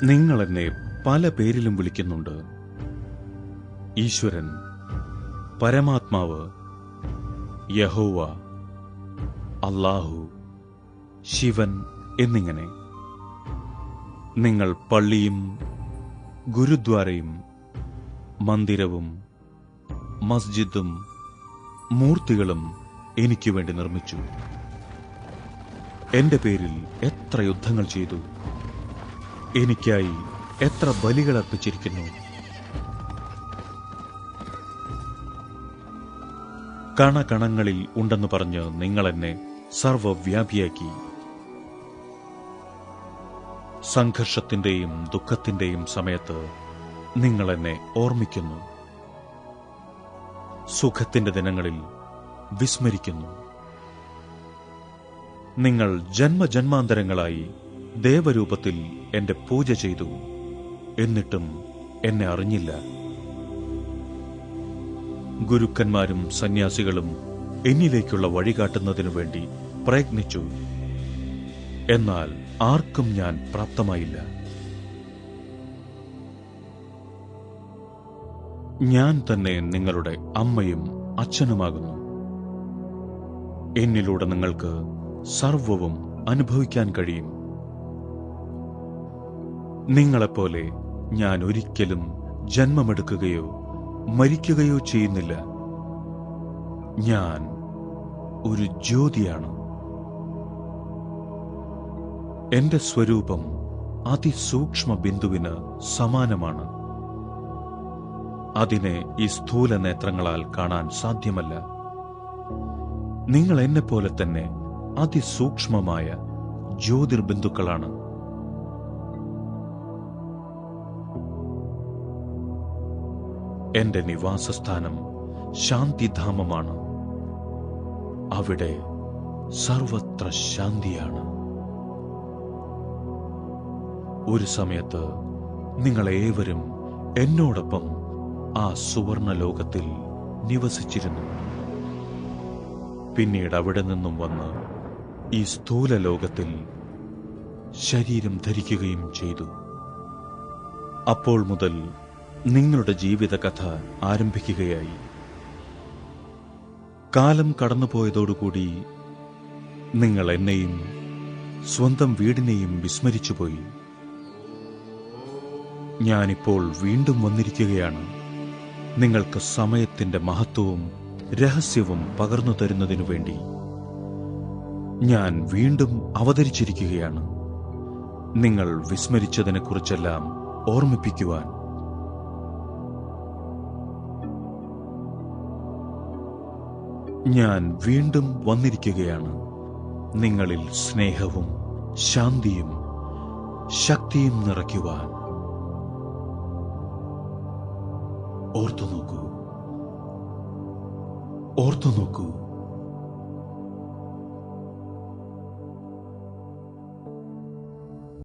നിങ്ങൾ എന്നെ പല പേരിലും വിളിക്കുന്നുണ്ട്. ഈശ്വരൻ, പരമാത്മാവ്, യഹോവ, അല്ലാഹു, ശിവൻ എന്നിങ്ങനെ. നിങ്ങൾ പള്ളിയും ഗുരുദ്വാരയും മന്ദിരവും മസ്ജിദും മൂർത്തികളും എനിക്കു വേണ്ടി നിർമ്മിച്ചു. എന്റെ പേരിൽ എത്ര യുദ്ധങ്ങൾ ചെയ്തു, എനിക്കായി എത്ര ബലികൾ അർപ്പിച്ചിരിക്കുന്നു. കണകണങ്ങളിൽ ഉണ്ടെന്ന് പറഞ്ഞ് നിങ്ങൾ എന്നെ സർവവ്യാപിയാക്കി. സംഘർഷത്തിന്റെയും ദുഃഖത്തിന്റെയും സമയത്ത് നിങ്ങൾ എന്നെ ഓർമ്മിക്കുന്നു. സുഖത്തിന്റെ ദിനങ്ങളിൽ വിസ്മരിക്കുന്നു. നിങ്ങൾ ജന്മജന്മാന്തരങ്ങളായി ദേവരൂപത്തിൽ എന്റെ പൂജ ചെയ്തു, എന്നിട്ടും എന്നെ അറിഞ്ഞില്ല. ഗുരുക്കന്മാരും സന്യാസികളും എന്നിലേക്കുള്ള വഴികാട്ടുന്നതിനു വേണ്ടി പ്രയത്നിച്ചു, എന്നാൽ ആർക്കും ഞാൻ പ്രാപ്തമായില്ല. ഞാൻ തന്നെ നിങ്ങളുടെ അമ്മയും അച്ഛനുമാകുന്നു. എന്നിലൂടെ നിങ്ങൾക്ക് സർവവും അനുഭവിക്കാൻ കഴിയും. നിങ്ങളെപ്പോലെ ഞാൻ ഒരിക്കലും ജന്മമെടുക്കുകയോ മരിക്കുകയോ ചെയ്യുന്നില്ല. ഞാൻ ഒരു ജ്യോതിയാണ്. എന്റെ സ്വരൂപം അതിസൂക്ഷ്മ ബിന്ദുവിന് സമാനമാണ്. അതിനെ ഈ സ്ഥൂല നേത്രങ്ങളാൽ കാണാൻ സാധ്യമല്ല. നിങ്ങൾ എന്നെപ്പോലെ തന്നെ അതിസൂക്ഷ്മമായ ജ്യോതിർബിന്ദുക്കളാണ്. എന്റെ നിവാസസ്ഥാനം ശാന്തിധാമമാണ്. അവിടെ സർവത്ര ശാന്തിയാണ്. ഒരു സമയത്ത് നിങ്ങളേവരും എന്നോടൊപ്പം ആ സുവർണ ലോകത്തിൽ നിവസിച്ചിരുന്നു. പിന്നീട് അവിടെ നിന്നും വന്ന് ഈ സ്ഥൂല ലോകത്തിൽ ശരീരം ധരിക്കുകയും ചെയ്തു. അപ്പോൾ മുതൽ നിങ്ങളുടെ ജീവിതകഥ ആരംഭിക്കുകയായി. കാലം കടന്നുപോയതോടുകൂടി നിങ്ങൾ എന്നെയും സ്വന്തം വീടിനെയും വിസ്മരിച്ചുപോയി. ഞാനിപ്പോൾ വീണ്ടും വന്നിരിക്കുകയാണ്, നിങ്ങൾക്ക് സമയത്തിന്റെ മഹത്വവും രഹസ്യവും പകർന്നു തരുന്നതിനു വേണ്ടി. ഞാൻ വീണ്ടും അവതരിച്ചിരിക്കുകയാണ്, നിങ്ങൾ വിസ്മരിച്ചതിനെക്കുറിച്ചെല്ലാം ഓർമ്മിപ്പിക്കുവാൻ. ഞാൻ വീണ്ടും വന്നിരിക്കുകയാണ്, നിങ്ങളിൽ സ്നേഹവും ശാന്തിയും ശക്തിയും നിറയ്ക്കുവാൻ. ഓർത്തുനോക്കൂ, ഓർത്തുനോക്കൂ.